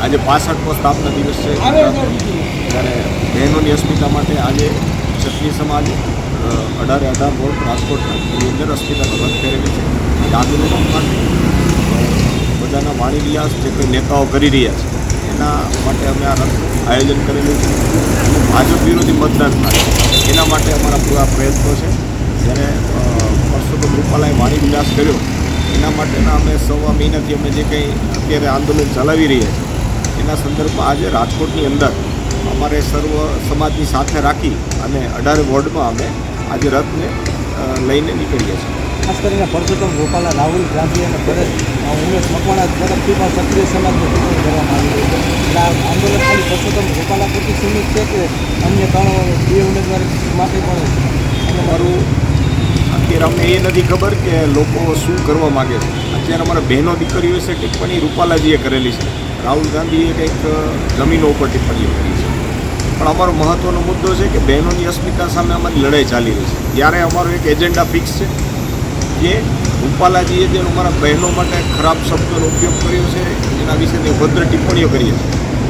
આજે 65મો સ્થાપના દિવસ છે ત્યારે બહેનોની અસ્મિતા માટે આજે ક્ષત્રિય સમાજ 18 વોર્ડ રાજકોટની અંદર અસ્મિતાનો રથ કરેલી છે. આંદોલન માટે બધાના વાણી વિલાસ જે કોઈ નેતાઓ કરી રહ્યા છે એના માટે અમે આ રથ આયોજન કરેલું છે. ભાજપ વિરોધી મતદાન થાય એના માટે અમારા પૂરા પ્રયત્નો છે. જ્યારે પરસોત્તમ રૂપાલાએ વાણી વિલાસ કર્યો એના માટેના અમે સવા મહિનાથી અમે જે કંઈ અત્યારે આંદોલન ચલાવી રહ્યા છીએ એના સંદર્ભમાં આજે રાજકોટની અંદર અમારે સર્વ સમાજની સાથે રાખી અને 18 વોર્ડમાં અમે આજે રથને લઈને નીકળીએ છીએ. ખાસ કરીને પરસોત્તમ રૂપાલા, રાહુલ ગાંધી અને ઉમેશ મકવાણા તરફથી પણ ક્ષત્રિય સમાજનું વિરોધ કરવામાં આવી રહ્યું છે. એટલે આ આંદોલન ખાલી પરસોત્તમ રૂપાલા પૂરતી સીમિત છે કે અન્ય 2 ઉમેદવાર માટે પણ અમારું અત્યારે અમને એ નથી ખબર કે લોકો શું કરવા માગે છે. અત્યારે અમારા બહેનો દીકરીઓ છે ટિપ્પણી રૂપાલાજીએ કરેલી છે, રાહુલ ગાંધીએ કંઈક જમીનો ઉપર ટિપ્પણીઓ કરી છે. પણ અમારો મહત્ત્વનો મુદ્દો છે કે બહેનોની અસ્મિતા સામે અમારી લડાઈ ચાલી રહી છે. જ્યારે અમારો એક એજન્ડા ફિક્સ છે કે રૂપાલાજીએ જે અમારા બહેનો માટે ખરાબ શબ્દોનો ઉપયોગ કર્યો છે, એના વિશેની ભદ્ર ટિપ્પણીઓ કરી છે,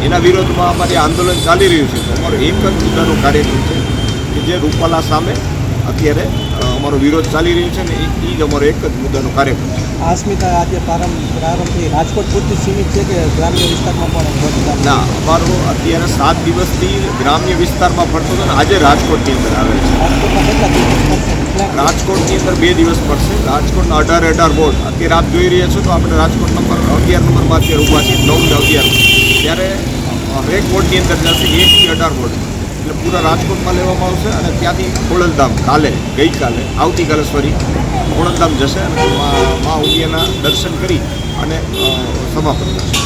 એના વિરોધમાં અમારે આંદોલન ચાલી રહ્યું છે. તો અમારો એક જ મુદ્દાનો કાર્યક્રમ છે કે જે રૂપાલા સામે અત્યારે અમારો વિરોધ ચાલી રહ્યો છે ને એ જ અમારો એક જ મુદ્દાનો કાર્યક્રમ છે. આ અસ્મિતા આજે પ્રારંભથી રાજકોટ પૂરતી સીમિત છે કે ગ્રામ્ય વિસ્તારમાં પણ? ના, અમારો અત્યારે 7 દિવસથી ગ્રામ્ય વિસ્તારમાં ફરતો હતો ને આજે રાજકોટની અંદર આવે છે. રાજકોટમાં કેટલા દિવસ પડશે? રાજકોટની અંદર 2 દિવસ પડશે. રાજકોટના 18 વોર્ડ અત્યારે આપ જોઈ રહ્યા છો તો આપણે રાજકોટ નંબર 11 નંબરમાં અત્યારે ઊભા છીએ, 9 ને 11. ત્યારે હરેક વોર્ડની અંદર જશે 1 થી 18 વોર્ડ, એટલે પૂરા રાજકોટમાં લેવામાં આવશે અને ત્યાંથી ખોડલધામ આવતીકાલે ખોડલધામ જશે અને મા ઉમિયાના દર્શન કરી અને સમાપન થશે.